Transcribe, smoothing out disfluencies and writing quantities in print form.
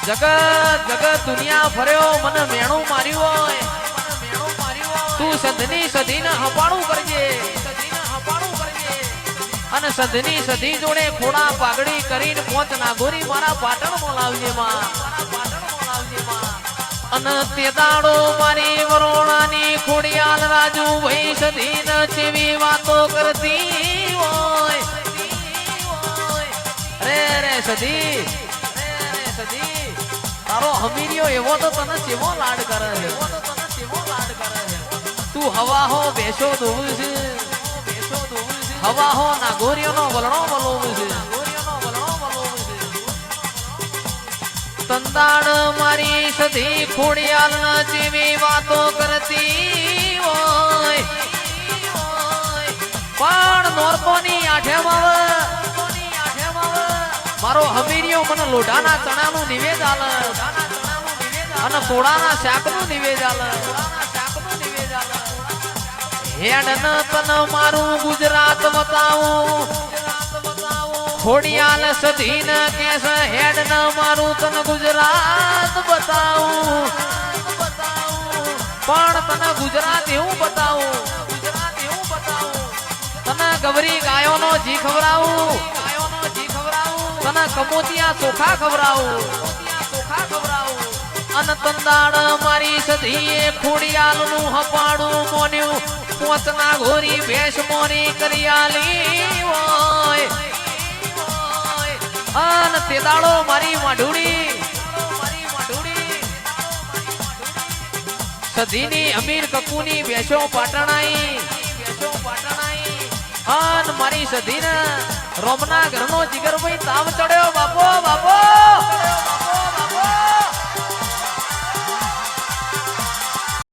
જગત જગત દુનિયા ફર્યો મને મેણું માર્યું હોય તું સંધની સધીને હપાણું કરજે અને સંધની સધી જોડે ખોડા પાઘડી કરીને પોચ નાગોરી મારા પાટણમાં લાવજે માં અને તે દાડો મારી વરોણાની ખોડિયાલ રાજુ ભાઈ સધીને ચેવી વાતો કરતી હોય રે રે સધી તારો હમીરિયો એવો તો તને કેવો લાડ કરે છે તું હવા હો બેસો દોવું છે હવા હો નાગોરીઓનો વલણો વલોવું છે તંદાડ મારી સધી ખોડિયાલ ના જેવી વાતો કરતી હોય પણ નોરકોની આઠેમાં મારો હમીરિયો મને લોઢાના ચણાનું નિવેદ આલે અને કોળાના શાકનું નિવેદ આલે હેડ ન તન મારું ગુજરાત બતાવું ખોડિયાલ સધીન કેસ હેડ ન મારું તન ગુજરાત બતાવું પણ તને ગુજરાત એવું બતાવું તને ગવરી ગાયોનો જી ખવડાવું તને કમોતિયા ચોખા ખવડાવું અને તંદાડ મારી સધીએ ખોડિયાલ નું હપાડું મોન્યું પોચના ઘોરી ભેંસ મોરી કરિયાલી હોય અને તે દાડો મારી માઢુડી સધીની અમીર કકુની ભેંસો પાટણાઈ અન મારી સધીને રોમના ઘરનો જીગરભાઈ તાવ ચડ્યો બાપો બાપો